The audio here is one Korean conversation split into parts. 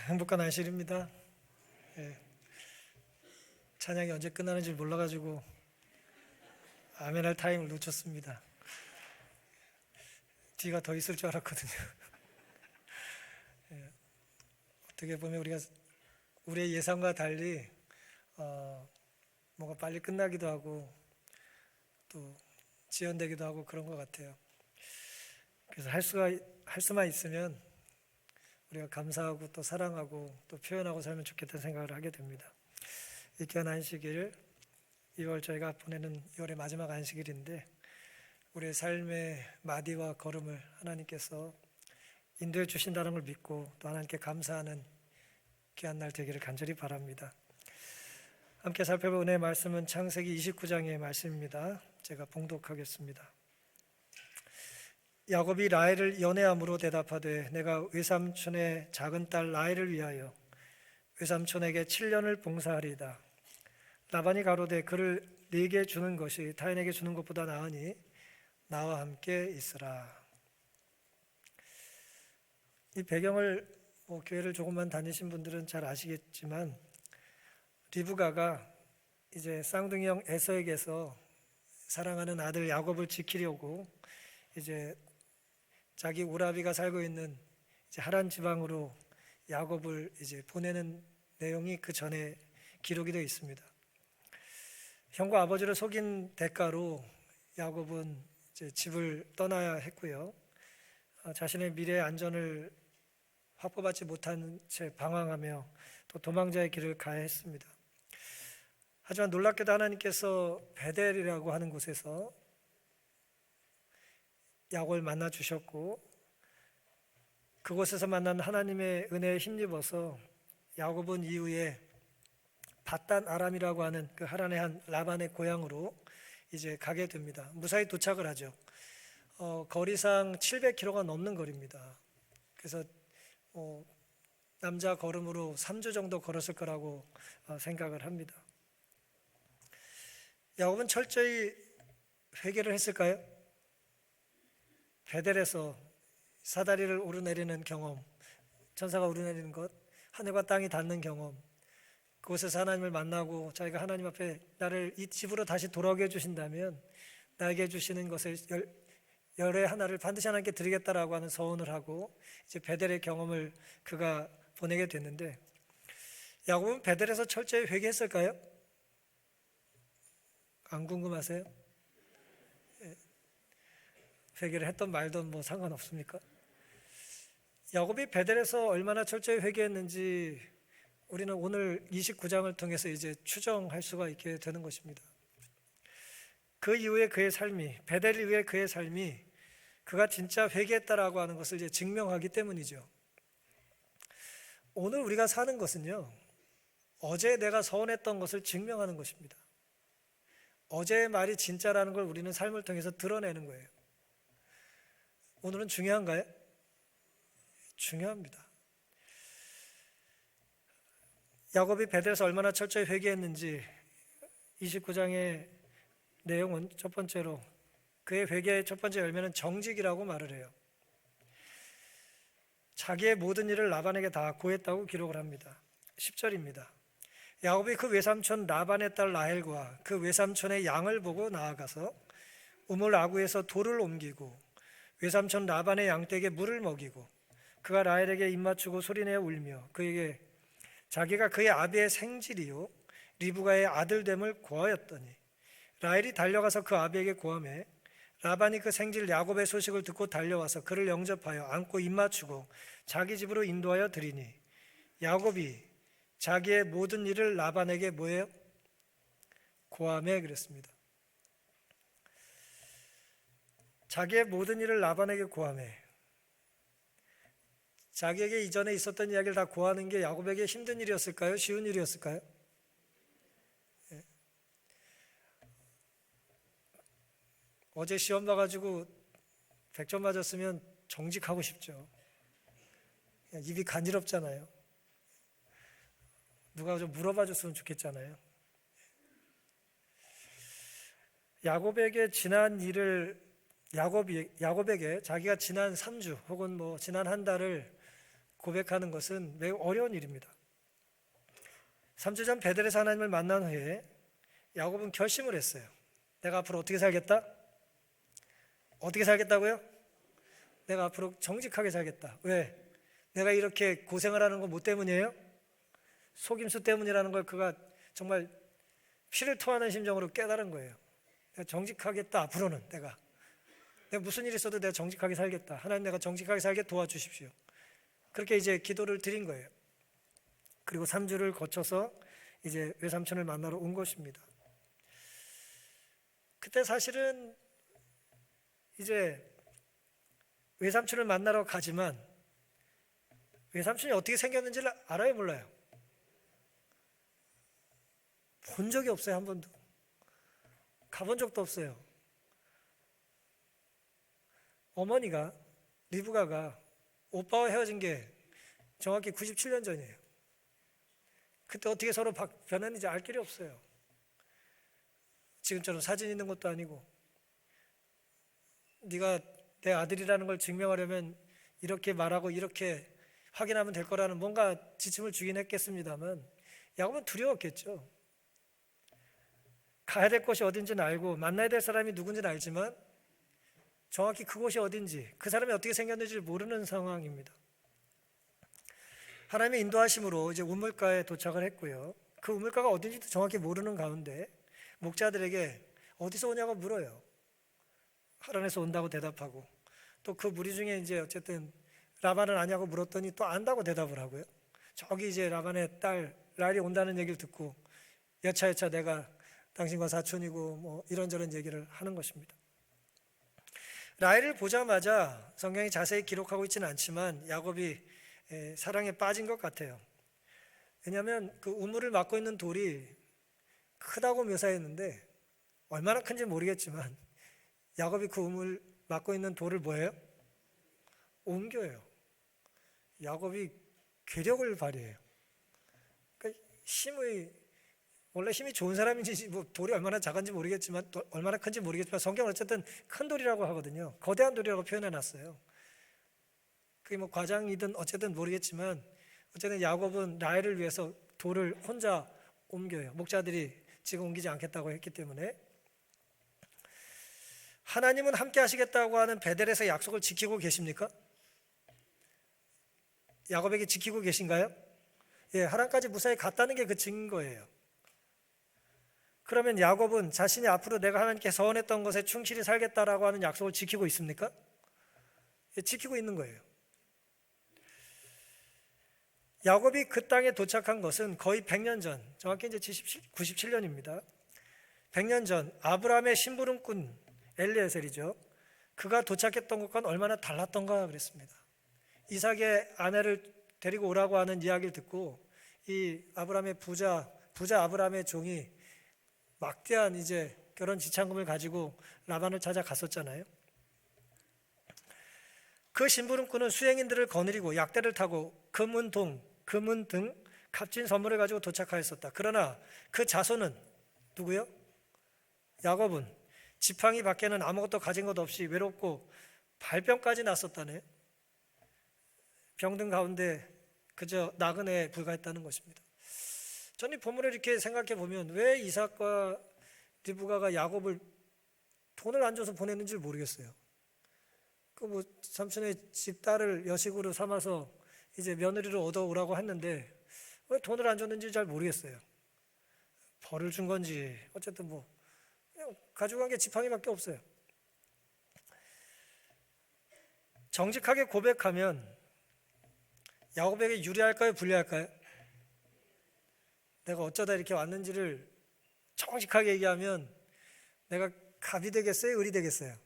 행복한 안식일입니다. 예, 찬양이 언제 끝나는지 몰라가지고 아멘할 타임을 놓쳤습니다. 뒤가 더 있을 줄 알았거든요. 예, 어떻게 보면 우리의 예상과 달리 뭔가 빨리 끝나기도 하고 또 지연되기도 하고 그런 것 같아요. 그래서 할 수만 있으면 우리가 감사하고 또 사랑하고 또 표현하고 살면 좋겠다는 생각을 하게 됩니다. 이 귀한 안식일 2월 저희가 보내는 2월의 마지막 안식일인데 우리의 삶의 마디와 걸음을 하나님께서 인도해 주신다는 걸 믿고 또 하나님께 감사하는 귀한 날 되기를 간절히 바랍니다. 함께 살펴볼 은혜의 말씀은 창세기 29장의 말씀입니다. 제가 봉독하겠습니다. 야곱이 라헬을 연애함으로 대답하되 내가 외삼촌의 작은 딸 라헬을 위하여 외삼촌에게 7년을 봉사하리이다. 라반이 가로되 그를 네게 주는 것이 타인에게 주는 것보다 나으니 나와 함께 있으라. 이 배경을 교회를 조금만 다니신 분들은 잘 아시겠지만 리브가가 이제 쌍둥이 형 에서에게서 사랑하는 아들 야곱을 지키려고 이제 자기 오라비가 살고 있는 이제 하란 지방으로 야곱을 이제 보내는 내용이 그 전에 기록이 되어 있습니다. 형과 아버지를 속인 대가로 야곱은 이제 집을 떠나야 했고요. 자신의 미래의 안전을 확보받지 못한 채 방황하며 또 도망자의 길을 가야 했습니다. 하지만 놀랍게도 하나님께서 베델이라고 하는 곳에서 야곱을 만나 주셨고 그곳에서 만난 하나님의 은혜에 힘입어서 야곱은 이후에 밧단 아람이라고 하는 그 하란의 한 라반의 고향으로 이제 가게 됩니다. 무사히 도착을 하죠. 거리상 700km가 넘는 거리입니다. 그래서 남자 걸음으로 3주 정도 걸었을 거라고 생각을 합니다. 야곱은 철저히 회개를 했을까요? 베델에서 사다리를 오르내리는 경험, 천사가 오르내리는 것, 하늘과 땅이 닿는 경험, 그곳에서 하나님을 만나고 자기가 하나님 앞에 나를 이 집으로 다시 돌아오게 해주신다면 나에게 주시는 것을 열의 하나를 반드시 하나님께 드리겠다라고 하는 서원을 하고 이제 베델의 경험을 그가 보내게 됐는데 야곱은 베델에서 철저히 회개했을까요? 안 궁금하세요? 회개를 했던 말던 뭐 상관없습니까? 야곱이 베델에서 얼마나 철저히 회개했는지 우리는 오늘 29장을 통해서 이제 추정할 수가 있게 되는 것입니다. 그 이후에 그의 삶이, 베델 이후에 그의 삶이 그가 진짜 회개했다라고 하는 것을 이제 증명하기 때문이죠. 오늘 우리가 사는 것은요, 어제 내가 서운했던 것을 증명하는 것입니다. 어제의 말이 진짜라는 걸 우리는 삶을 통해서 드러내는 거예요. 오늘은 중요한가요? 중요합니다. 야곱이 베델에서 얼마나 철저히 회개했는지 29장의 내용은 첫 번째로 그의 회개의 첫 번째 열매는 정직이라고 말을 해요. 자기의 모든 일을 라반에게 다 고했다고 기록을 합니다. 10절입니다. 야곱이 그 외삼촌 라반의 딸 라헬과 그 외삼촌의 양을 보고 나아가서 우물 아구에서 돌을 옮기고 외삼촌 라반의 양떼에게 물을 먹이고 그가 라헬에게 입맞추고 소리내어 울며 그에게 자기가 그의 아비의 생질이요 리브가의 아들됨을 고하였더니 라헬이 달려가서 그 아비에게 고하매 라반이 그 생질 야곱의 소식을 듣고 달려와서 그를 영접하여 안고 입맞추고 자기 집으로 인도하여 드리니 야곱이 자기의 모든 일을 라반에게 뭐예요? 고하매 그랬습니다. 자기의 모든 일을 라반에게 고하매 자기에게 이전에 있었던 이야기를 다 고하는 게 야곱에게 힘든 일이었을까요? 쉬운 일이었을까요? 어제 시험 봐가지고 100점 맞았으면 정직하고 싶죠. 입이 간지럽잖아요. 누가 좀 물어봐 줬으면 좋겠잖아요. 야곱에게 지난 일을 야곱에게 자기가 지난 3주 혹은 뭐 지난 한 달을 고백하는 것은 매우 어려운 일입니다. 3주 전 베델에서 하나님을 만난 후에 야곱은 결심을 했어요. 내가 앞으로 어떻게 살겠다? 어떻게 살겠다고요? 내가 앞으로 정직하게 살겠다. 왜? 내가 이렇게 고생을 하는 건 뭐 때문이에요? 속임수 때문이라는 걸 그가 정말 피를 토하는 심정으로 깨달은 거예요. 내가 정직하겠다. 앞으로는 내가 무슨 일이 있어도 내가 정직하게 살겠다. 하나님, 내가 정직하게 살게 도와주십시오. 그렇게 이제 기도를 드린 거예요. 그리고 3주를 거쳐서 이제 외삼촌을 만나러 온 것입니다. 그때 사실은 이제 외삼촌을 만나러 가지만 외삼촌이 어떻게 생겼는지를 알아요, 몰라요? 본 적이 없어요. 한 번도. 가본 적도 없어요. 어머니가, 리브가가 오빠와 헤어진 게 정확히 97년 전이에요. 그때 어떻게 서로 변했는지 알 길이 없어요. 지금처럼 사진 있는 것도 아니고, 네가 내 아들이라는 걸 증명하려면 이렇게 말하고 이렇게 확인하면 될 거라는 뭔가 지침을 주긴 했겠습니다만 야곱은 두려웠겠죠. 가야 될 곳이 어딘지는 알고 만나야 될 사람이 누군지는 알지만 정확히 그곳이 어딘지, 그 사람이 어떻게 생겼는지 모르는 상황입니다. 하나님의 인도하심으로 이제 우물가에 도착을 했고요. 그 우물가가 어딘지도 정확히 모르는 가운데 목자들에게 어디서 오냐고 물어요. 하란에서 온다고 대답하고, 또 그 무리 중에 이제 어쨌든 라반은 아냐고 물었더니 또 안다고 대답을 하고요. 저기 이제 라반의 딸 라헬이 온다는 얘기를 듣고 여차여차 내가 당신과 사촌이고 뭐 이런저런 얘기를 하는 것입니다. 라헬을 보자마자 성경이 자세히 기록하고 있지는 않지만 야곱이 사랑에 빠진 것 같아요. 왜냐하면 그 우물을 막고 있는 돌이 크다고 묘사했는데 얼마나 큰지 모르겠지만 야곱이 그 우물 막고 있는 돌을 뭐예요? 옮겨요. 야곱이 괴력을 발휘해요. 그러니까 원래 힘이 좋은 사람인지 뭐 돌이 얼마나 작은지 모르겠지만 얼마나 큰지 모르겠지만 성경은 어쨌든 큰 돌이라고 하거든요. 거대한 돌이라고 표현해놨어요. 그게 뭐 과장이든 어쨌든 모르겠지만 어쨌든 야곱은 라헬을 위해서 돌을 혼자 옮겨요. 목자들이 지금 옮기지 않겠다고 했기 때문에. 하나님은 함께 하시겠다고 하는 베델에서 약속을 지키고 계십니까? 야곱에게 지키고 계신가요? 예, 하란까지 무사히 갔다는 게 그 증거예요. 그러면 야곱은 자신이 앞으로 내가 하나님께 서원했던 것에 충실히 살겠다라고 하는 약속을 지키고 있습니까? 예, 지키고 있는 거예요. 야곱이 그 땅에 도착한 것은 거의 100년 전, 정확히 이제 97년입니다. 100년 전 아브라함의 심부름꾼 엘리에셀이죠. 그가 도착했던 것과는 얼마나 달랐던가 그랬습니다. 이삭의 아내를 데리고 오라고 하는 이야기를 듣고 이 아브라함의 부자 아브라함의 종이 막대한 이제 결혼 지참금을 가지고 라반을 찾아갔었잖아요. 그 심부름꾼은 수행인들을 거느리고 약대를 타고 금은 등 값진 선물을 가지고 도착하였었다. 그러나 그 자손은 누구요? 야곱은 지팡이 밖에는 아무것도 가진 것 없이 외롭고 발병까지 났었다네. 병든 가운데 그저 나그네에 불과했다는 것입니다. 저는 이 본문을 이렇게 생각해 보면 왜 이삭과 리브가가 야곱을 돈을 안 줘서 보냈는지 모르겠어요. 그 뭐 삼촌의 집 딸을 여식으로 삼아서 이제 며느리를 얻어오라고 했는데 왜 돈을 안 줬는지 잘 모르겠어요. 벌을 준 건지 어쨌든 뭐 가지고 간 게 지팡이밖에 없어요. 정직하게 고백하면 야곱에게 유리할까요? 불리할까요? 내가 어쩌다 이렇게 왔는지를 정직하게 얘기하면 내가 갑이 되겠어요? 을이 되겠어요?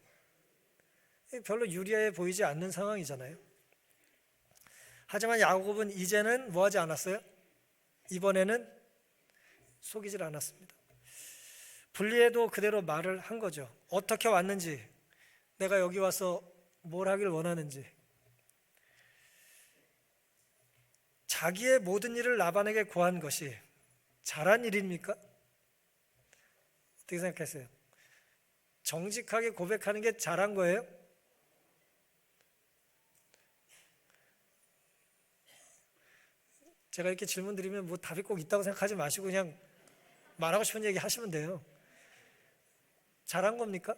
별로 유리해 보이지 않는 상황이잖아요. 하지만 야곱은 이제는 뭐 하지 않았어요? 이번에는 속이질 않았습니다. 불리해도 그대로 말을 한 거죠. 어떻게 왔는지, 내가 여기 와서 뭘 하길 원하는지. 자기의 모든 일을 라반에게 고한 것이 잘한 일입니까? 어떻게 생각하세요? 정직하게 고백하는 게 잘한 거예요? 제가 이렇게 질문 드리면 뭐 답이 꼭 있다고 생각하지 마시고 그냥 말하고 싶은 얘기 하시면 돼요. 잘한 겁니까?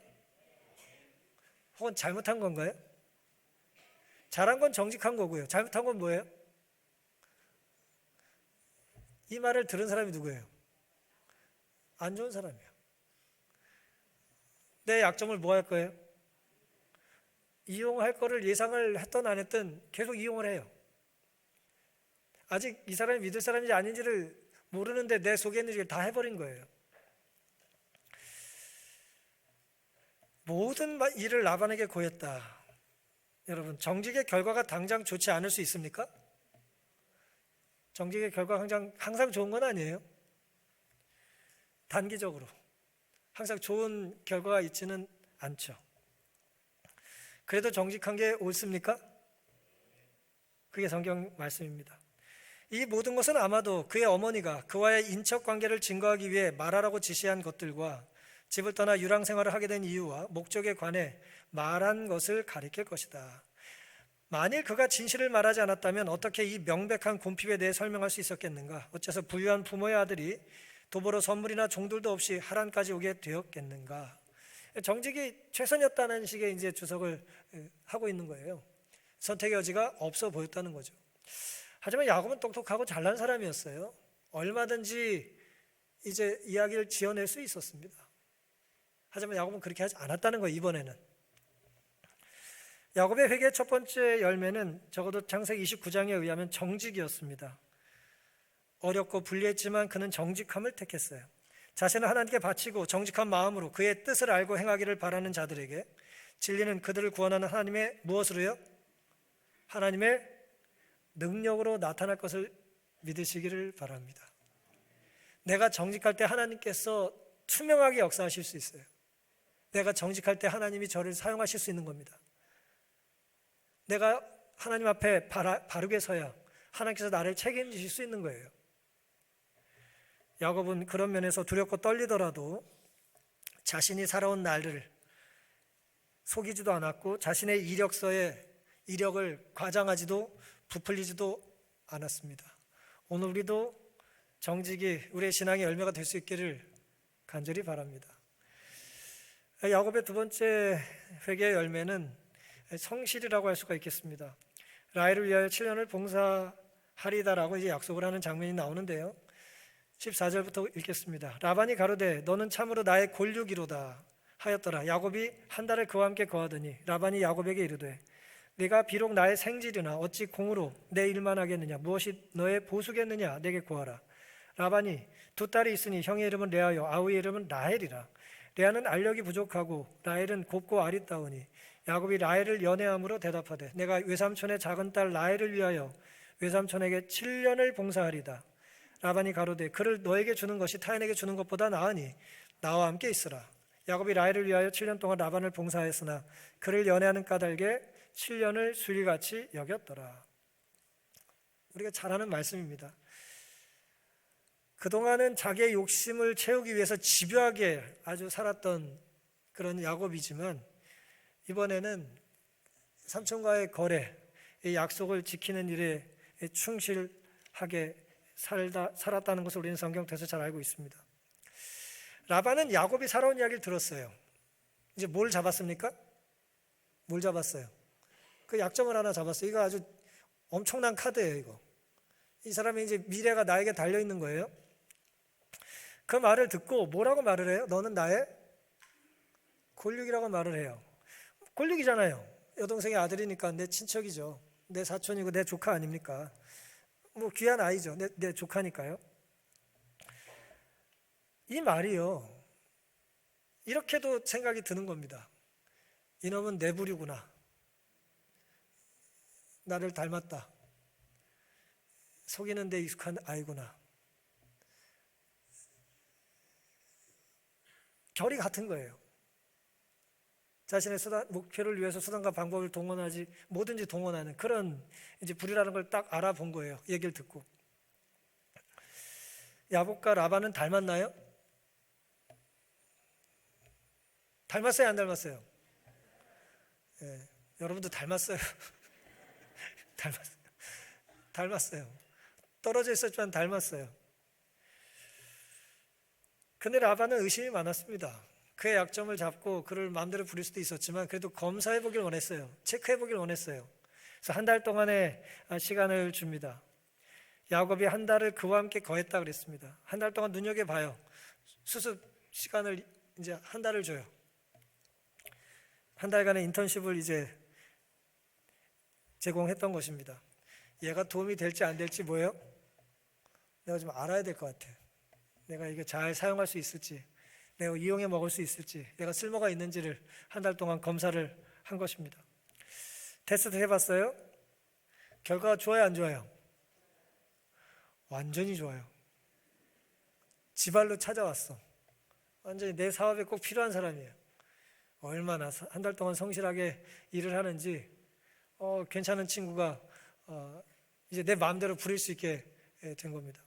혹은 잘못한 건가요? 잘한 건 정직한 거고요. 잘못한 건 뭐예요? 이 말을 들은 사람이 누구예요? 안 좋은 사람이에요. 내 약점을 뭐 할 거예요? 이용할 거를 예상을 했던 안 했든 계속 이용을 해요. 아직 이 사람이 믿을 사람인지 아닌지를 모르는데 내 속에 있는 일을 다 해버린 거예요. 모든 일을 라반에게 고했다. 여러분, 정직의 결과가 당장 좋지 않을 수 있습니까? 정직의 결과가 항상 좋은 건 아니에요. 단기적으로 항상 좋은 결과가 있지는 않죠. 그래도 정직한 게 옳습니까? 그게 성경 말씀입니다. 이 모든 것은 아마도 그의 어머니가 그와의 인척 관계를 증거하기 위해 말하라고 지시한 것들과 집을 떠나 유랑 생활을 하게 된 이유와 목적에 관해 말한 것을 가리킬 것이다. 만일 그가 진실을 말하지 않았다면 어떻게 이 명백한 곤핍에 대해 설명할 수 있었겠는가? 어째서 부유한 부모의 아들이 도보로 선물이나 종들도 없이 하란까지 오게 되었겠는가? 정직이 최선이었다는 식의 이제 주석을 하고 있는 거예요. 선택의 여지가 없어 보였다는 거죠. 하지만 야곱은 똑똑하고 잘난 사람이었어요. 얼마든지 이제 이야기를 지어낼 수 있었습니다. 하지만 야곱은 그렇게 하지 않았다는 거예요. 이번에는 야곱의 회개의 첫 번째 열매는 적어도 창세기 29장에 의하면 정직이었습니다. 어렵고 불리했지만 그는 정직함을 택했어요. 자신을 하나님께 바치고 정직한 마음으로 그의 뜻을 알고 행하기를 바라는 자들에게 진리는 그들을 구원하는 하나님의 무엇으로요? 하나님의 능력으로 나타날 것을 믿으시기를 바랍니다. 내가 정직할 때 하나님께서 투명하게 역사하실 수 있어요. 내가 정직할 때 하나님이 저를 사용하실 수 있는 겁니다. 내가 하나님 앞에 바르게 서야 하나님께서 나를 책임지실 수 있는 거예요. 야곱은 그런 면에서 두렵고 떨리더라도 자신이 살아온 날을 속이지도 않았고 자신의 이력서에 이력을 과장하지도 부풀리지도 않았습니다. 오늘 우리도 정직이 우리의 신앙의 열매가 될 수 있기를 간절히 바랍니다. 야곱의 두 번째 회개의 열매는 성실이라고 할 수가 있겠습니다. 라헬을 위하여 7년을 봉사하리다라고 이제 약속을 하는 장면이 나오는데요. 14절부터 읽겠습니다. 라반이 가로되 너는 참으로 나의 골육이로다 하였더라. 야곱이 한 달을 그와 함께 거하더니 라반이 야곱에게 이르되 네가 비록 나의 생질이나 어찌 공으로 내 일만 하겠느냐 무엇이 너의 보수겠느냐 내게 구하라. 라반이 두 딸이 있으니 형의 이름은 레아요 아우의 이름은 라헬이라. 레아는 알력이 부족하고 라헬은 곱고 아리따우니 야곱이 라헬을 연애함으로 대답하되 내가 외삼촌의 작은 딸 라헬을 위하여 외삼촌에게 7년을 봉사하리다. 라반이 가로되 그를 너에게 주는 것이 타인에게 주는 것보다 나으니 나와 함께 있으라. 야곱이 라헬을 위하여 7년 동안 라반을 봉사하였으나 그를 연애하는 까닭에 7년을 수일같이 여겼더라. 우리가 잘 아는 말씀입니다. 그동안은 자기의 욕심을 채우기 위해서 집요하게 아주 살았던 그런 야곱이지만 이번에는 삼촌과의 거래, 이 약속을 지키는 일에 충실하게 살았다는 것을 우리는 성경에서 잘 알고 있습니다. 라반은 야곱이 살아온 이야기를 들었어요. 이제 뭘 잡았습니까? 뭘 잡았어요? 그 약점을 하나 잡았어요. 이거 아주 엄청난 카드예요. 이거. 이 사람이 이제 미래가 나에게 달려 있는 거예요. 그 말을 듣고 뭐라고 말을 해요? 너는 나의 골육이라고 말을 해요. 골육이잖아요. 여동생의 아들이니까 내 친척이죠. 내 사촌이고 내 조카 아닙니까? 뭐 귀한 아이죠. 내 조카니까요. 이 말이요. 이렇게도 생각이 드는 겁니다. 이놈은 내 부류구나. 나를 닮았다. 속이는 데 익숙한 아이구나. 결이 같은 거예요. 자신의 목표를 위해서 수단과 방법을 동원하지 뭐든지 동원하는 그런 이제 불이라는 걸 딱 알아본 거예요. 얘기를 듣고. 야곱과 라반은 닮았나요? 닮았어요, 안 닮았어요? 예, 여러분도 닮았어요. 닮았어요. 떨어져 있었지만 닮았어요. 근데 라반은 의심이 많았습니다. 그의 약점을 잡고 그를 마음대로 부릴 수도 있었지만 그래도 검사해 보길 원했어요. 체크해 보길 원했어요. 그래서 한 달 동안의 시간을 줍니다. 야곱이 한 달을 그와 함께 거했다 그랬습니다. 한 달 동안 눈여겨봐요. 수습 시간을 이제 한 달을 줘요. 한 달간의 인턴십을 이제 제공했던 것입니다. 얘가 도움이 될지 안 될지 뭐예요? 내가 좀 알아야 될 것 같아. 내가 이게 잘 사용할 수 있을지, 내가 이용해 먹을 수 있을지, 내가 쓸모가 있는지를 한 달 동안 검사를 한 것입니다. 테스트 해봤어요? 결과가 좋아요, 안 좋아요? 완전히 좋아요. 지발로 찾아왔어. 완전히 내 사업에 꼭 필요한 사람이에요. 얼마나 한 달 동안 성실하게 일을 하는지 괜찮은 친구가 이제 내 마음대로 부릴 수 있게 된 겁니다.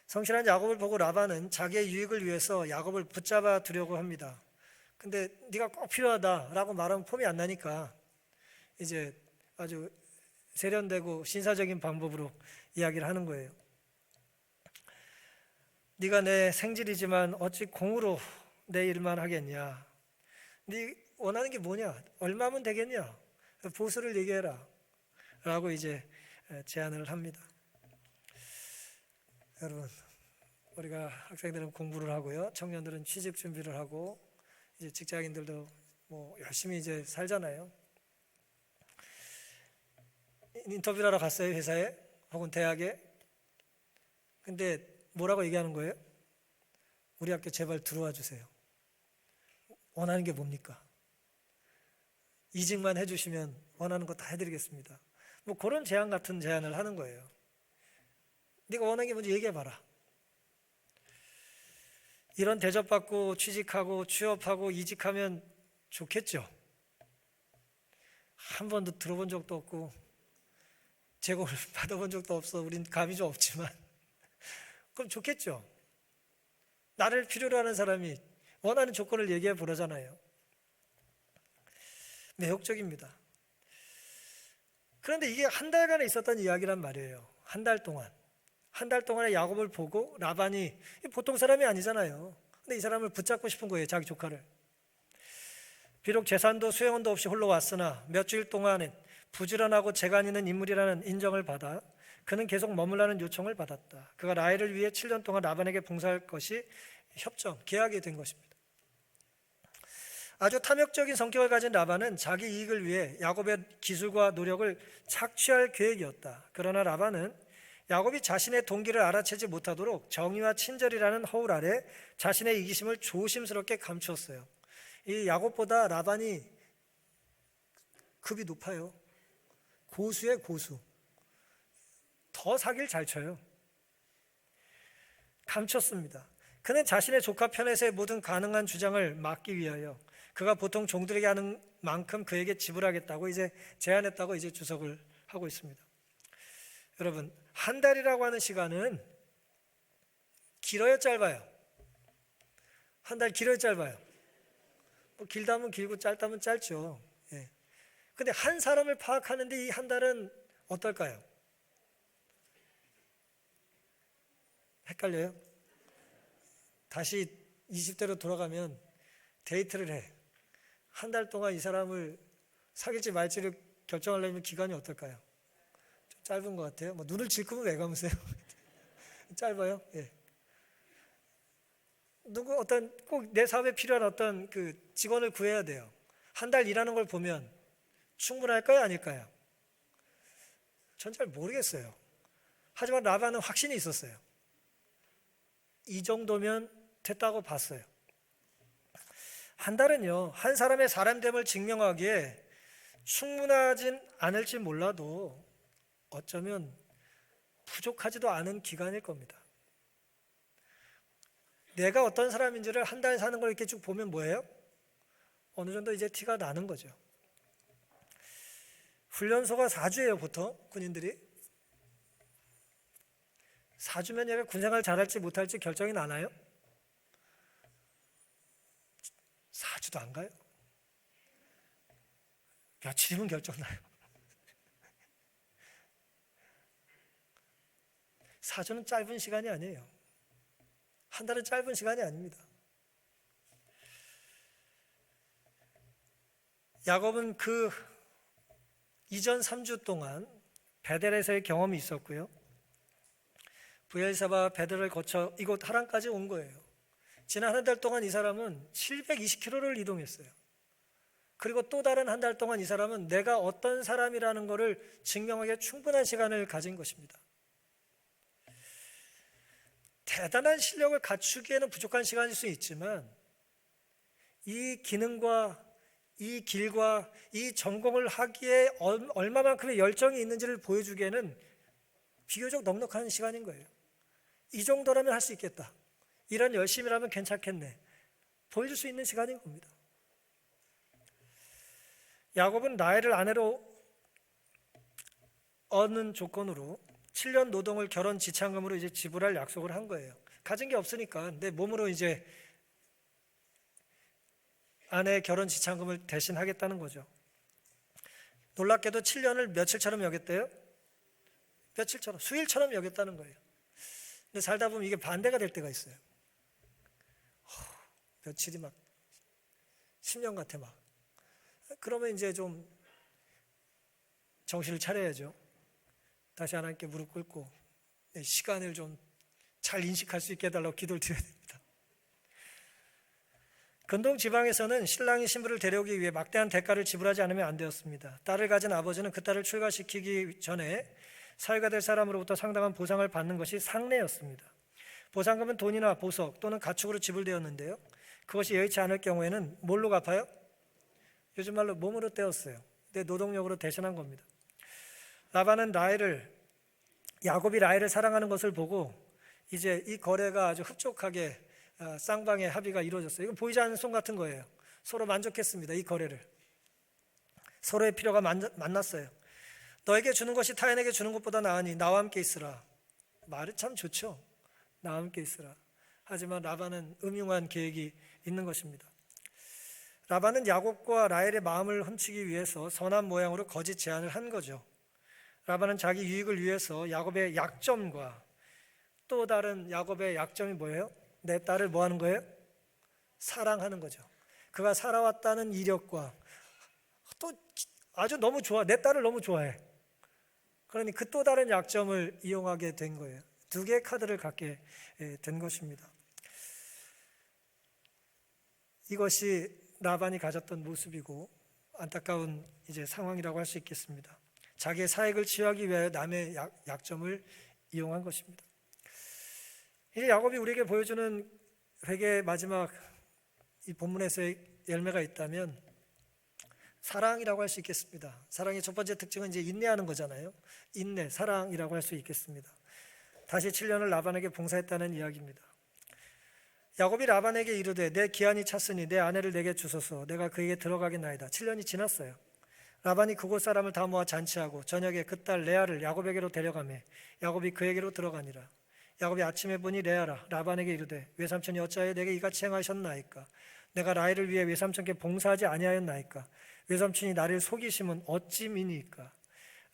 성실한 야곱을 보고 라반은 자기의 유익을 위해서 야곱을 붙잡아 두려고 합니다. 근데 네가 꼭 필요하다라고 말하면 폼이 안 나니까 이제 아주 세련되고 신사적인 방법으로 이야기를 하는 거예요. 네가 내 생질이지만 어찌 공으로 내 일만 하겠냐? 네 원하는 게 뭐냐? 얼마면 되겠냐? 보수를 얘기해라 라고 이제 제안을 합니다. 여러분, 우리가 학생들은 공부를 하고요, 청년들은 취직 준비를 하고 이제 직장인들도 뭐 열심히 이제 살잖아요. 인터뷰를 하러 갔어요, 회사에 혹은 대학에. 근데 뭐라고 얘기하는 거예요? 우리 학교 제발 들어와 주세요. 원하는 게 뭡니까? 이직만 해주시면 원하는 거 다 해드리겠습니다. 뭐 그런 제안 같은 제안을 하는 거예요. 네가 원하는 게 뭔지 얘기해봐라. 이런 대접받고 취직하고 취업하고 이직하면 좋겠죠. 한 번도 들어본 적도 없고 제공을 받아본 적도 없어. 우린 감이 좀 없지만 그럼 좋겠죠. 나를 필요로 하는 사람이 원하는 조건을 얘기해 보라잖아요. 매혹적입니다. 그런데 이게 한 달간에 있었던 이야기란 말이에요. 한 달 동안의 야곱을 보고 라반이 보통 사람이 아니잖아요. 근데 이 사람을 붙잡고 싶은 거예요, 자기 조카를. 비록 재산도 수행원도 없이 홀로 왔으나 몇 주일 동안은 부지런하고 재간 있는 인물이라는 인정을 받아 그는 계속 머물라는 요청을 받았다. 그가 라헬을 위해 7년 동안 라반에게 봉사할 것이 계약이 된 것입니다. 아주 탐욕적인 성격을 가진 라반은 자기 이익을 위해 야곱의 기술과 노력을 착취할 계획이었다. 그러나 라반은 야곱이 자신의 동기를 알아채지 못하도록 정의와 친절이라는 허울 아래 자신의 이기심을 조심스럽게 감추었어요. 이 야곱보다 라반이 급이 높아요. 고수의 고수. 더 사기를 잘 쳐요. 감췄습니다. 그는 자신의 조카 편에서의 모든 가능한 주장을 막기 위하여 그가 보통 종들에게 하는 만큼 그에게 지불하겠다고 이제 제안했다고 이제 주석을 하고 있습니다. 여러분, 한 달이라고 하는 시간은 길어야 짧아요? 한 달 길어야 짧아요? 뭐 길다면 길고 짧다면 짧죠. 예. 근데 한 사람을 파악하는데 이 한 달은 어떨까요? 헷갈려요? 다시 20대로 돌아가면 데이트를 해. 한 달 동안 이 사람을 사귈지 말지를 결정하려면 기간이 어떨까요? 좀 짧은 것 같아요. 뭐 눈을 질끈 왜 감으세요? 짧아요? 예. 누구 어떤 꼭 내 사업에 필요한 어떤 그 직원을 구해야 돼요. 한 달 일하는 걸 보면 충분할까요? 아닐까요? 전 잘 모르겠어요. 하지만 라반은 확신이 있었어요. 이 정도면 됐다고 봤어요. 한 달은요, 한 사람의 사람됨을 증명하기에 충분하진 않을지 몰라도 어쩌면 부족하지도 않은 기간일 겁니다. 내가 어떤 사람인지를 한 달 사는 걸 이렇게 쭉 보면 뭐예요? 어느 정도 이제 티가 나는 거죠. 훈련소가 4주예요, 보통 군인들이. 4주면 얘가 군생활 잘할지 못할지 결정이 나나요? 4주도 안 가요. 며칠이면 결정나요. 4주는 짧은 시간이 아니에요. 한 달은 짧은 시간이 아닙니다. 야곱은 그 이전 3주 동안 베델에서의 경험이 있었고요. 브엘사바 베델을 거쳐 이곳 하란까지 온 거예요. 지난 한 달 동안 이 사람은 720km를 이동했어요. 그리고 또 다른 한 달 동안 이 사람은 내가 어떤 사람이라는 것을 증명하기에 충분한 시간을 가진 것입니다. 대단한 실력을 갖추기에는 부족한 시간일 수 있지만 이 기능과 이 길과 이 전공을 하기에 얼마만큼의 열정이 있는지를 보여주기에는 비교적 넉넉한 시간인 거예요. 이 정도라면 할 수 있겠다. 이런 열심이라면 괜찮겠네. 보여줄 수 있는 시간인 겁니다. 야곱은 라헬을 아내로 얻는 조건으로 7년 노동을 결혼 지참금으로 이제 지불할 약속을 한 거예요. 가진 게 없으니까 내 몸으로 이제 아내의 결혼 지참금을 대신하겠다는 거죠. 놀랍게도 7년을 며칠처럼 여겼대요? 며칠처럼, 수일처럼 여겼다는 거예요. 근데 살다 보면 이게 반대가 될 때가 있어요. 며칠이 막 10년 같아 막. 그러면 이제 좀 정신을 차려야죠. 다시 하나님께 무릎 꿇고 시간을 좀 잘 인식할 수 있게 해달라고 기도를 드려야 됩니다. 근동 지방에서는 신랑이 신부를 데려오기 위해 막대한 대가를 지불하지 않으면 안 되었습니다. 딸을 가진 아버지는 그 딸을 출가시키기 전에 사위가 될 사람으로부터 상당한 보상을 받는 것이 상례였습니다. 보상금은 돈이나 보석 또는 가축으로 지불되었는데요. 그것이 여의치 않을 경우에는 뭘로 갚아요? 요즘 말로 몸으로 떼었어요. 내 노동력으로 대신한 겁니다. 라반은 야곱이 라헬을 사랑하는 것을 보고 이제 이 거래가 아주 흡족하게 쌍방의 합의가 이루어졌어요. 이건 보이지 않는 손 같은 거예요. 서로 만족했습니다. 이 거래를. 서로의 필요가 만났어요. 너에게 주는 것이 타인에게 주는 것보다 나으니 나와 함께 있으라. 말이 참 좋죠. 나와 함께 있으라. 하지만 라반은 음흉한 계획이 있는 것입니다. 라반은 야곱과 라헬의 마음을 훔치기 위해서 선한 모양으로 거짓 제안을 한 거죠. 라반은 자기 유익을 위해서 야곱의 약점과 또 다른 야곱의 약점이 뭐예요? 내 딸을 뭐 하는 거예요? 사랑하는 거죠. 그가 살아왔다는 이력과 또 아주 너무 좋아. 내 딸을 너무 좋아해. 그러니 그 또 다른 약점을 이용하게 된 거예요. 두 개의 카드를 갖게 된 것입니다. 이것이 라반이 가졌던 모습이고 안타까운 이제 상황이라고 할 수 있겠습니다. 자기의 사익을 취하기 위해 남의 약점을 이용한 것입니다. 이제 야곱이 우리에게 보여주는 회개의 마지막 이 본문에서의 열매가 있다면 사랑이라고 할 수 있겠습니다. 사랑의 첫 번째 특징은 이제 인내하는 거잖아요. 인내, 사랑이라고 할 수 있겠습니다. 다시 7년을 라반에게 봉사했다는 이야기입니다. 야곱이 라반에게 이르되 내 기한이 찼으니 내 아내를 내게 주소서. 내가 그에게 들어가겠나이다. 7년이 지났어요. 라반이 그곳 사람을 다 모아 잔치하고 저녁에 그 딸 레아를 야곱에게로 데려가매 야곱이 그에게로 들어가니라. 야곱이 아침에 보니 레아라. 라반에게 이르되 외삼촌이 어찌하여 내게 이같이 행하셨나이까? 내가 라헬을 위해 외삼촌께 봉사하지 아니하였나이까? 외삼촌이 나를 속이심은 어찌 미니이까?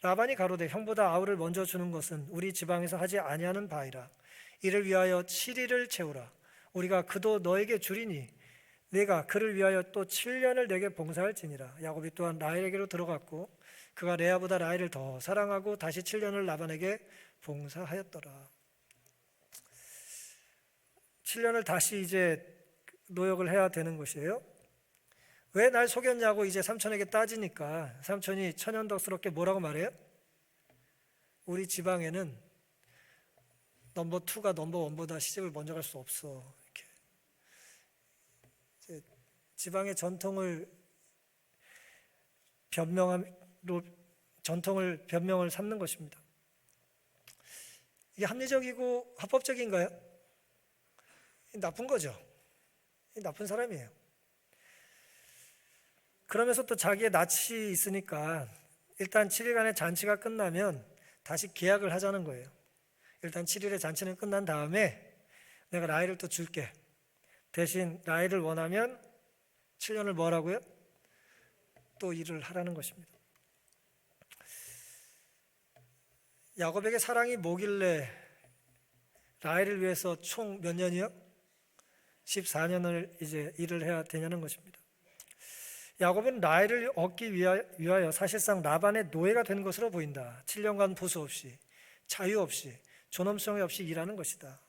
라반이 가로되 형보다 아우를 먼저 주는 것은 우리 지방에서 하지 아니하는 바이라. 이를 위하여 7일을 채우라. 우리가 그도 너에게 주리니 내가 그를 위하여 또 7년을 내게 봉사할지니라. 야곱이 또한 라헬에게로 들어갔고 그가 레아보다 라헬을 더 사랑하고 다시 7년을 라반에게 봉사하였더라. 7년을 다시 이제 노역을 해야 되는 것이에요. 왜 날 속였냐고 이제 삼촌에게 따지니까 삼촌이 천연덕스럽게 뭐라고 말해요? 우리 지방에는 넘버 2가 넘버 1보다 시집을 먼저 갈 수 없어. 이렇게 이제 지방의 전통을 변명을 삼는 것입니다. 이게 합리적이고 합법적인가요? 나쁜 거죠. 나쁜 사람이에요. 그러면서 또 자기의 낯이 있으니까 일단 7일간의 잔치가 끝나면 다시 계약을 하자는 거예요. 일단 7일의 잔치는 끝난 다음에 내가 라헬을 또 줄게. 대신 라헬을 원하면 7년을 뭐 하라고요? 또 일을 하라는 것입니다. 야곱에게 사랑이 뭐길래 라헬을 위해서 총 몇 년이요? 14년을 이제 일을 해야 되냐는 것입니다. 야곱은 라헬을 얻기 위하여 사실상 라반의 노예가 된 것으로 보인다. 7년간 보수 없이, 자유 없이, 존엄성이 없이 일하는 것이다.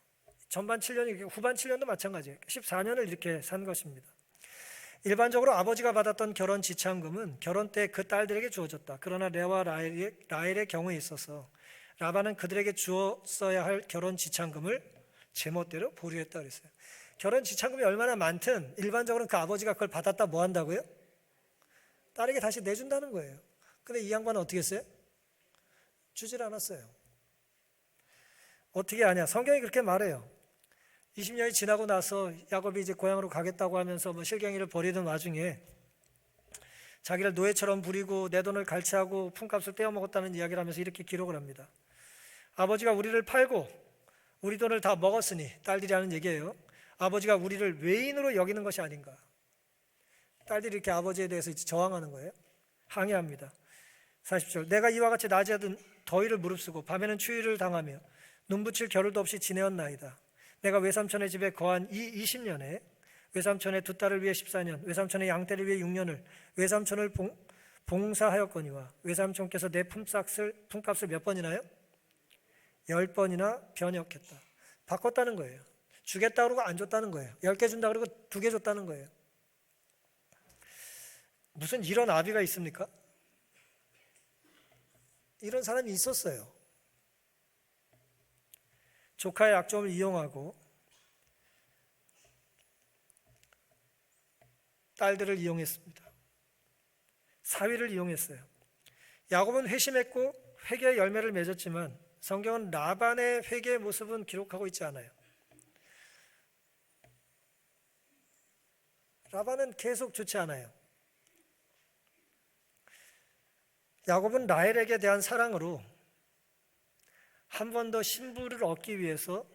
전반 7년이 후반 7년도 마찬가지예요. 14년을 이렇게 산 것입니다. 일반적으로 아버지가 받았던 결혼 지참금은 결혼 때 그 딸들에게 주어졌다. 그러나 레아와 라헬의 경우에 있어서 라반은 그들에게 주었어야 할 결혼 지참금을 제멋대로 보류했다 그랬어요. 결혼 지참금이 얼마나 많든 일반적으로는 그 아버지가 그걸 받았다 뭐 한다고요? 딸에게 다시 내준다는 거예요. 근데 이 양반은 어떻게 했어요? 주질 않았어요. 어떻게 하냐? 성경이 그렇게 말해요. 20년이 지나고 나서 야곱이 이제 고향으로 가겠다고 하면서 실갱이를 벌이던 와중에 자기를 노예처럼 부리고 내 돈을 갈취하고 품값을 떼어먹었다는 이야기를 하면서 이렇게 기록을 합니다. 아버지가 우리를 팔고 우리 돈을 다 먹었으니, 딸들이 하는 얘기예요. 아버지가 우리를 외인으로 여기는 것이 아닌가. 딸들이 이렇게 아버지에 대해서 이제 저항하는 거예요. 항의합니다. 40절, 내가 이와 같이 낮에는 더위를 무릅쓰고 밤에는 추위를 당하며 눈붙일 겨를도 없이 지내었나이다. 내가 외삼촌의 집에 거한 이 20년에 외삼촌의 두 딸을 위해 14년, 외삼촌의 양떼를 위해 6년을 외삼촌을 봉사하였거니와 외삼촌께서 내 품값을 몇 번이나요? 10번이나 변역했다. 바꿨다는 거예요. 주겠다 그러고 안 줬다는 거예요. 10개 준다 그러고 2개 줬다는 거예요. 무슨 이런 아비가 있습니까? 이런 사람이 있었어요. 조카의 약점을 이용하고 딸들을 이용했습니다. 사위를 이용했어요. 야곱은 회심했고 회개의 열매를 맺었지만 성경은 라반의 회개의 모습은 기록하고 있지 않아요. 라반은 계속 좋지 않아요. 야곱은 라헬에게 대한 사랑으로 한 번 더 신부를 얻기 위해서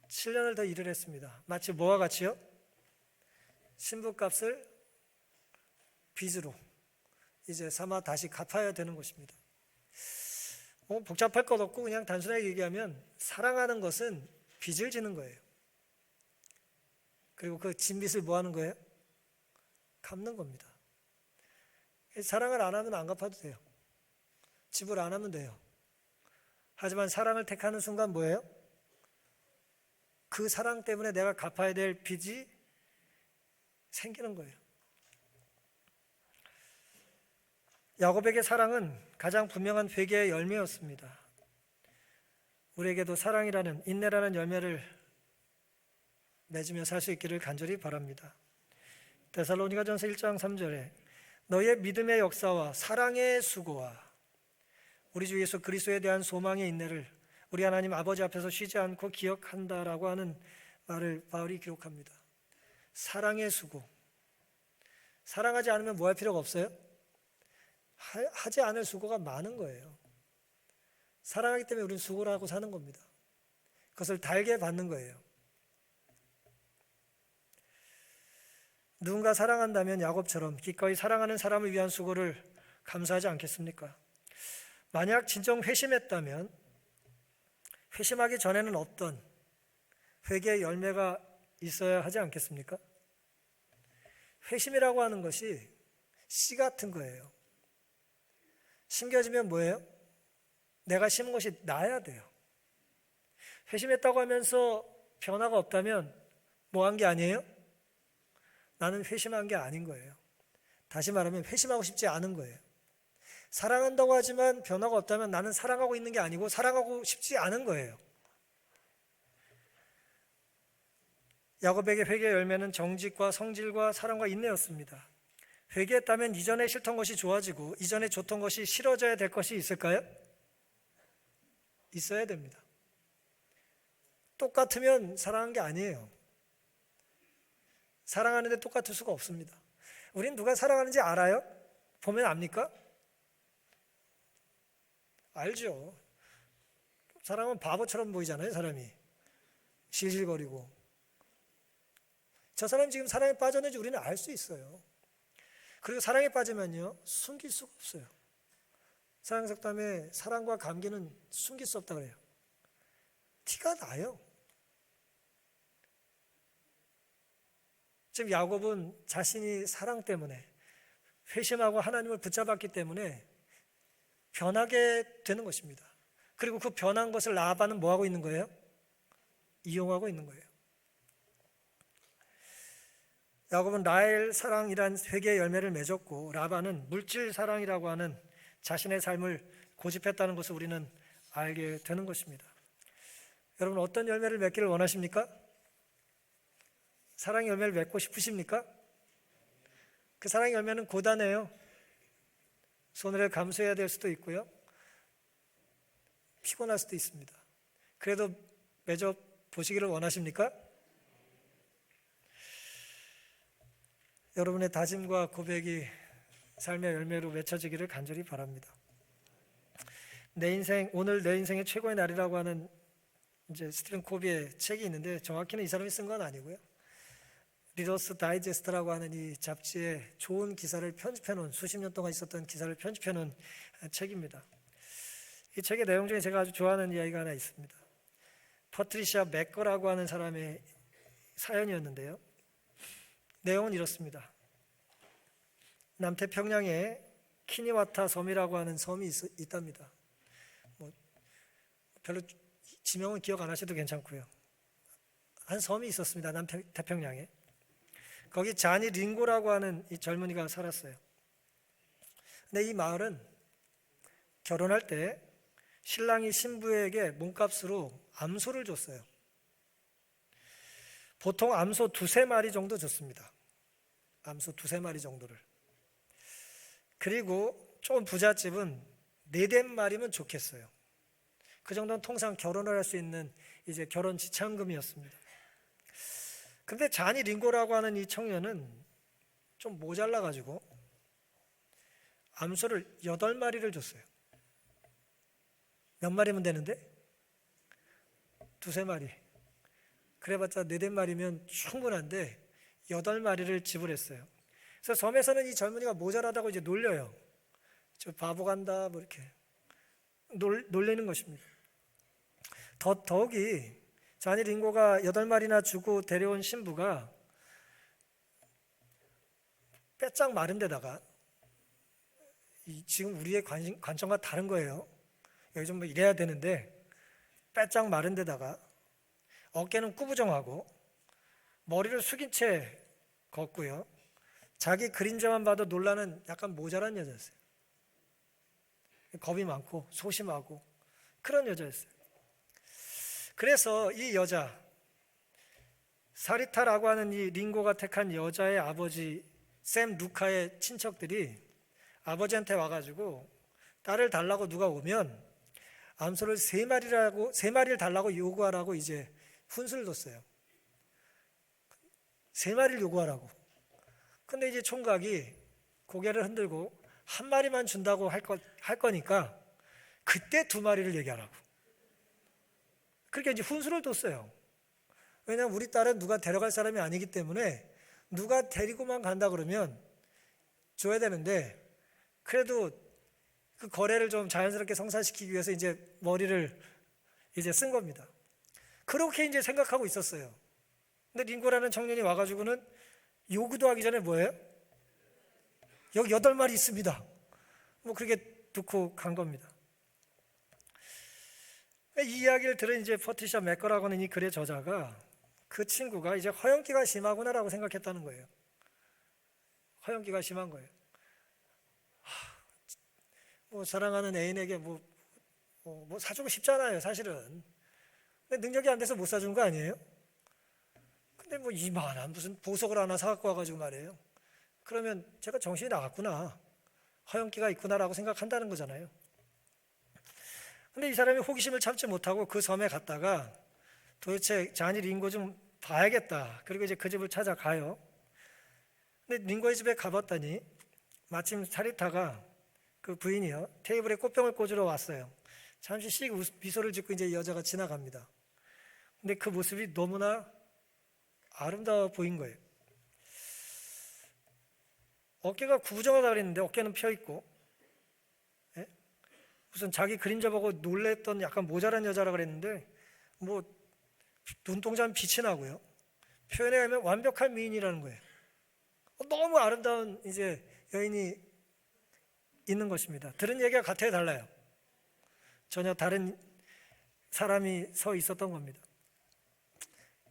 7년을 더 일을 했습니다. 마치 뭐와 같이요? 신부값을 빚으로 이제 삼아 다시 갚아야 되는 것입니다. 복잡할 것 없고 그냥 단순하게 얘기하면 사랑하는 것은 빚을 지는 거예요. 그리고 그 진 빚을 뭐 하는 거예요? 갚는 겁니다. 사랑을 안 하면 안 갚아도 돼요. 지불 안 하면 돼요. 하지만 사랑을 택하는 순간 뭐예요? 그 사랑 때문에 내가 갚아야 될 빚이 생기는 거예요. 야곱에게 사랑은 가장 분명한 회개의 열매였습니다. 우리에게도 사랑이라는, 인내라는 열매를 맺으며 살 수 있기를 간절히 바랍니다. 데살로니가전서 1장 3절에 너의 믿음의 역사와 사랑의 수고와 우리 주 예수 그리스도에 대한 소망의 인내를 우리 하나님 아버지 앞에서 쉬지 않고 기억한다라고 하는 말을 바울이 기록합니다. 사랑의 수고. 사랑하지 않으면 뭐 할 필요가 없어요? 하지 않을 수고가 많은 거예요. 사랑하기 때문에 우리는 수고를 하고 사는 겁니다. 그것을 달게 받는 거예요. 누군가 사랑한다면 야곱처럼 기꺼이 사랑하는 사람을 위한 수고를 감수하지 않겠습니까? 만약 진정 회심했다면 회심하기 전에는 없던 회개의 열매가 있어야 하지 않겠습니까? 회심이라고 하는 것이 씨 같은 거예요. 심겨지면 뭐예요? 내가 심은 것이 나야 돼요. 회심했다고 하면서 변화가 없다면 뭐 한 게 아니에요? 나는 회심한 게 아닌 거예요. 다시 말하면 회심하고 싶지 않은 거예요. 사랑한다고 하지만 변화가 없다면 나는 사랑하고 있는 게 아니고 사랑하고 싶지 않은 거예요. 야곱에게 회개의 열매는 정직과 성질과 사랑과 인내였습니다. 회개했다면 이전에 싫던 것이 좋아지고 이전에 좋던 것이 싫어져야 될 것이 있을까요? 있어야 됩니다. 똑같으면 사랑한 게 아니에요. 사랑하는데 똑같을 수가 없습니다. 우린 누가 사랑하는지 알아요? 보면 압니까? 알죠. 사람은 바보처럼 보이잖아요. 사람이 실실거리고 저 사람이 지금 사랑에 빠졌는지 우리는 알 수 있어요. 그리고 사랑에 빠지면요 숨길 수가 없어요. 사랑석담에 사랑과 감기는 숨길 수 없다 그래요. 티가 나요. 지금 야곱은 자신이 사랑 때문에 회심하고 하나님을 붙잡았기 때문에 변하게 되는 것입니다. 그리고 그 변한 것을 라반은 뭐하고 있는 거예요? 이용하고 있는 거예요. 야곱은 라헬 사랑이란 회개의 열매를 맺었고, 라반은 물질 사랑이라고 하는 자신의 삶을 고집했다는 것을 우리는 알게 되는 것입니다. 여러분, 어떤 열매를 맺기를 원하십니까? 사랑의 열매를 맺고 싶으십니까? 그 사랑의 열매는 고단해요. 손해를 감수해야 될 수도 있고요, 피곤할 수도 있습니다. 그래도 맺어 보시기를 원하십니까? 여러분의 다짐과 고백이 삶의 열매로 맺혀지기를 간절히 바랍니다. 오늘 내 인생의 최고의 날이라고 하는 이제 스티븐 코비의 책이 있는데, 정확히는 이 사람이 쓴 건 아니고요, 리더스 다이제스트라고 하는 이 잡지에 좋은 기사를 편집해 놓은, 수십 년 동안 있었던 기사를 편집해 놓은 책입니다. 이 책의 내용 중에 제가 아주 좋아하는 이야기가 하나 있습니다. 퍼트리시아 맥거라고 하는 사람의 사연이었는데요, 내용은 이렇습니다. 남태평양에 키니와타 섬이라고 하는 섬이 있답니다. 별로 지명은 기억 안 하셔도 괜찮고요, 한 섬이 있었습니다. 남태평양에. 거기 자니 링고라고 하는 이 젊은이가 살았어요. 근데 이 마을은 결혼할 때 신랑이 신부에게 몸값으로 암소를 줬어요. 보통 암소 2-3마리 정도 줬습니다. 암소 2-3마리 정도를. 그리고 조금 부잣집은 4-5마리면 좋겠어요. 그 정도는 통상 결혼을 할 수 있는 이제 결혼 지참금이었습니다. 근데 자니 링고라고 하는 이 청년은 좀 모자라가지고 암소를 8마리를 줬어요. 몇 마리면 되는데? 2-3마리. 그래봤자 4-5마리면 충분한데 8마리를 지불했어요. 그래서 섬에서는 이 젊은이가 모자라다고 이제 놀려요. 저 바보 간다 뭐 이렇게 놀리는 것입니다. 더욱이 자니 링고가 8마리나 주고 데려온 신부가 빼짝 마른 데다가, 지금 우리의 관점과 다른 거예요. 여기 좀 이래야 되는데, 빼짝 마른 데다가 어깨는 꾸부정하고 머리를 숙인 채 걷고요, 자기 그림자만 봐도 놀라는 약간 모자란 여자였어요. 겁이 많고 소심하고 그런 여자였어요. 그래서 이 여자, 사리타라고 하는 이 링고가 택한 여자의 아버지 샘 루카의 친척들이 아버지한테 와가지고 딸을 달라고 누가 오면 암소를 3마리를 달라고 요구하라고 이제 훈수를 뒀어요. 3마리를 요구하라고. 근데 이제 총각이 고개를 흔들고 1마리만 준다고 할 거니까 그때 2마리를 얘기하라고. 그렇게 이제 훈수를 뒀어요. 왜냐하면 우리 딸은 누가 데려갈 사람이 아니기 때문에 누가 데리고만 간다 그러면 줘야 되는데, 그래도 그 거래를 좀 자연스럽게 성사시키기 위해서 이제 머리를 이제 쓴 겁니다. 그렇게 이제 생각하고 있었어요. 근데 링고라는 청년이 와가지고는 요구도 하기 전에 뭐예요? 여기 8마리 있습니다. 뭐 그렇게 듣고 간 겁니다. 이 이야기를 들은 이제 퍼트리시아 맥거라고 하는 이 글의 저자가, 그 친구가 이제 허영기가 심하구나라고 생각했다는 거예요. 허영기가 심한 거예요. 뭐 사랑하는 애인에게 뭐 사주고 싶잖아요, 사실은. 근데 능력이 안 돼서 못 사준 거 아니에요? 근데 뭐 이만한 무슨 보석을 하나 사갖고 와가지고 말이에요. 그러면 제가 정신이 나갔구나, 허영기가 있구나라고 생각한다는 거잖아요. 근데 이 사람이 호기심을 참지 못하고 그 섬에 갔다가 도대체 자니 링고 좀 봐야겠다. 그리고 이제 그 집을 찾아가요. 근데 링고의 집에 가봤더니 마침 사리타가, 그 부인이요, 테이블에 꽃병을 꽂으러 왔어요. 잠시 씩 미소를 짓고 이제 여자가 지나갑니다. 근데 그 모습이 너무나 아름다워 보인 거예요. 어깨가 구부정하다 그랬는데 어깨는 펴 있고, 무슨 자기 그림자 보고 놀랬던 약간 모자란 여자라 그랬는데 뭐 눈동자는 빛이 나고요, 표현에 의하면 완벽한 미인이라는 거예요. 너무 아름다운 이제 여인이 있는 것입니다. 들은 얘기가 같아요, 달라요? 전혀 다른 사람이 서 있었던 겁니다.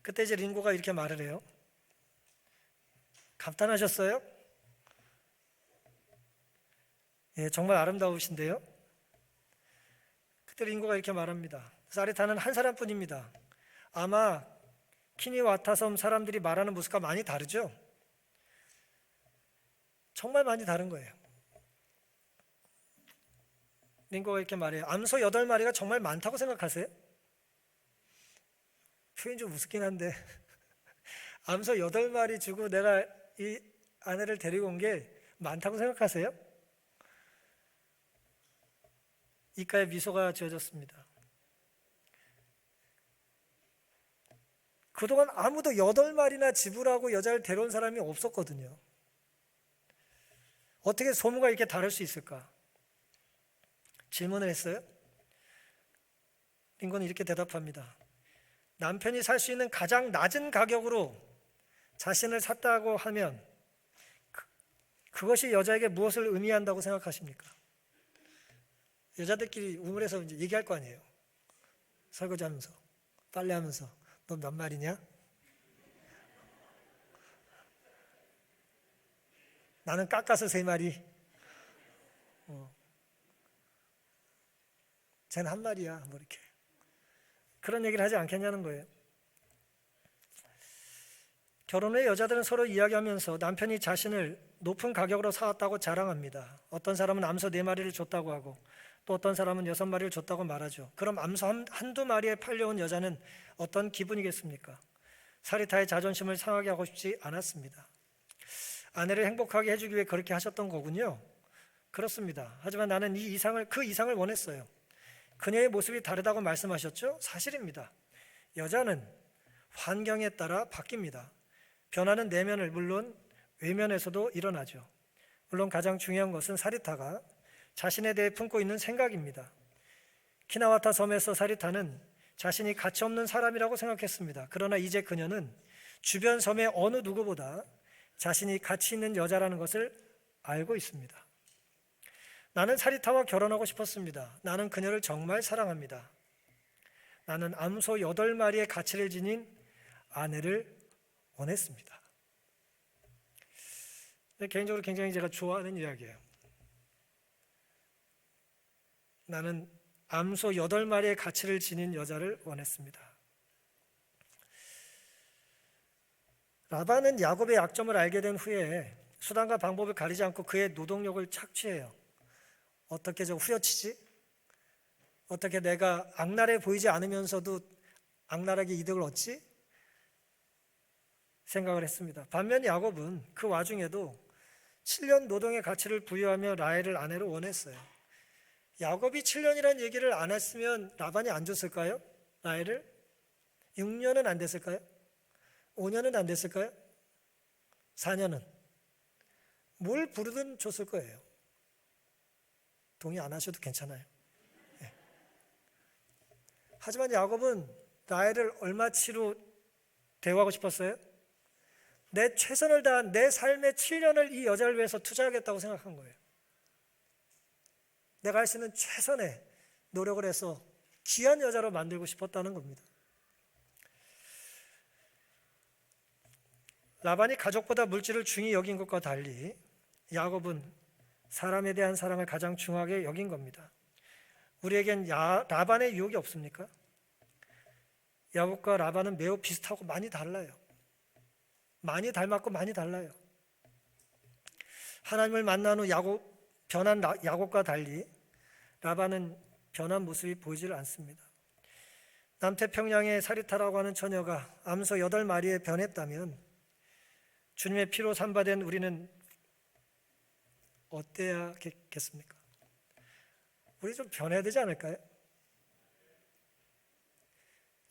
그때 이제 링고가 이렇게 말을 해요. 감탄하셨어요? 예, 정말 아름다우신데요. 그때 링고가 이렇게 말합니다. 사리타는 한 사람뿐입니다. 아마 키니와타섬 사람들이 말하는 모습과 많이 다르죠? 정말 많이 다른 거예요. 링고가 이렇게 말해요. 암소 8마리가 정말 많다고 생각하세요? 표현이 좀 우습긴 한데 암소 8마리 주고 내가 이 아내를 데리고 온 게 많다고 생각하세요? 입가에 미소가 지어졌습니다. 그동안 아무도 8마리나 지불하고 여자를 데려온 사람이 없었거든요. 어떻게 소문가 이렇게 다를 수 있을까? 질문을 했어요. 링고는 이렇게 대답합니다. 남편이 살 수 있는 가장 낮은 가격으로 자신을 샀다고 하면 그것이 여자에게 무엇을 의미한다고 생각하십니까? 여자들끼리 우물에서 이제 얘기할 거 아니에요. 설거지하면서, 빨래하면서, 너 몇 마리냐? 나는 깎아서 3마리. 쟤는 1마리야. 뭐 이렇게 그런 얘기를 하지 않겠냐는 거예요. 결혼 후에 여자들은 서로 이야기하면서 남편이 자신을 높은 가격으로 사왔다고 자랑합니다. 어떤 사람은 암소 4마리를 줬다고 하고 또 어떤 사람은 6마리를 줬다고 말하죠. 그럼 암소 한두 마리에 팔려온 여자는 어떤 기분이겠습니까? 사리타의 자존심을 상하게 하고 싶지 않았습니다. 아내를 행복하게 해주기 위해 그렇게 하셨던 거군요. 그렇습니다. 하지만 나는 그 이상을 원했어요. 그녀의 모습이 다르다고 말씀하셨죠? 사실입니다. 여자는 환경에 따라 바뀝니다. 변화는 내면을 물론 외면에서도 일어나죠. 물론 가장 중요한 것은 사리타가 자신에 대해 품고 있는 생각입니다. 키나와타 섬에서 사리타는 자신이 가치없는 사람이라고 생각했습니다. 그러나 이제 그녀는 주변 섬의 어느 누구보다 자신이 가치 있는 여자라는 것을 알고 있습니다. 나는 사리타와 결혼하고 싶었습니다. 나는 그녀를 정말 사랑합니다. 나는 암소 8마리의 가치를 지닌 아내를 원했습니다. 개인적으로 굉장히 제가 좋아하는 이야기예요. 나는 암소 8마리의 가치를 지닌 여자를 원했습니다. 라반은 야곱의 약점을 알게 된 후에 수단과 방법을 가리지 않고 그의 노동력을 착취해요. 어떻게 저 후려치지? 어떻게 내가 악랄해 보이지 않으면서도 악랄하게 이득을 얻지? 생각을 했습니다. 반면 야곱은 그 와중에도 7년 노동의 가치를 부여하며 라헬을 아내로 원했어요. 야곱이 7년이라는 얘기를 안 했으면 라반이 안 줬을까요? 라헬을? 6년은 안 됐을까요? 5년은 안 됐을까요? 4년은? 뭘 부르든 줬을 거예요. 동의 안 하셔도 괜찮아요. 네. 하지만 야곱은 라헬을 얼마치로 대우하고 싶었어요? 내 최선을 다한 내 삶의 7년을 이 여자를 위해서 투자하겠다고 생각한 거예요. 내가 할 수 있는 최선의 노력을 해서 귀한 여자로 만들고 싶었다는 겁니다. 라반이 가족보다 물질을 중히 여긴 것과 달리 야곱은 사람에 대한 사랑을 가장 중하게 여긴 겁니다. 우리에겐 라반의 유혹이 없습니까? 야곱과 라반은 매우 비슷하고 많이 달라요. 많이 닮았고 많이 달라요. 하나님을 만난 후 변한 야곱과 달리 라반은 변한 모습이 보이질 않습니다. 남태평양의 사리타라고 하는 처녀가 암소 8마리에 변했다면 주님의 피로 산바된 우리는 어때야겠습니까? 우리 좀 변해야 되지 않을까요?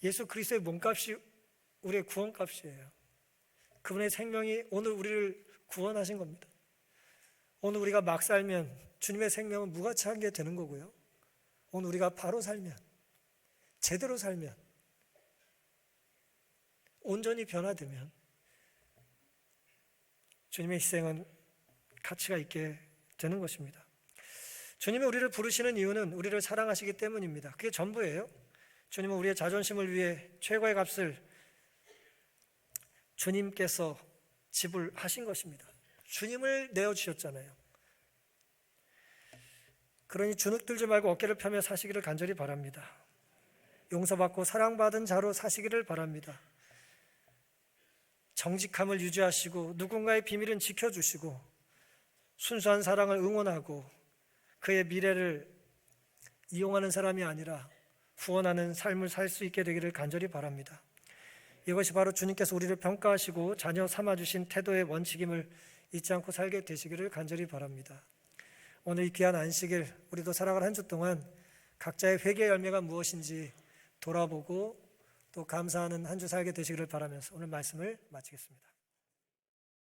예수 그리스도의 몸값이 우리의 구원값이에요. 그분의 생명이 오늘 우리를 구원하신 겁니다. 오늘 우리가 막 살면 주님의 생명은 무가치한 게 되는 거고요. 오늘 우리가 바로 살면, 제대로 살면, 온전히 변화되면 주님의 희생은 가치가 있게 되는 것입니다. 주님이 우리를 부르시는 이유는 우리를 사랑하시기 때문입니다. 그게 전부예요. 주님은 우리의 자존심을 위해 최고의 값을 주님께서 지불하신 것입니다. 주님을 내어주셨잖아요. 그러니 주눅 들지 말고 어깨를 펴며 사시기를 간절히 바랍니다. 용서받고 사랑받은 자로 사시기를 바랍니다. 정직함을 유지하시고 누군가의 비밀은 지켜주시고 순수한 사랑을 응원하고 그의 미래를 이용하는 사람이 아니라 후원하는 삶을 살 수 있게 되기를 간절히 바랍니다. 이것이 바로 주님께서 우리를 평가하시고 자녀 삼아주신 태도의 원칙임을 잊지 않고 살게 되시기를 간절히 바랍니다. 오늘 이 귀한 안식일 우리도 살아갈 한 주 동안 각자의 회개의 열매가 무엇인지 돌아보고 또 감사하는 한 주 살게 되시기를 바라면서 오늘 말씀을 마치겠습니다.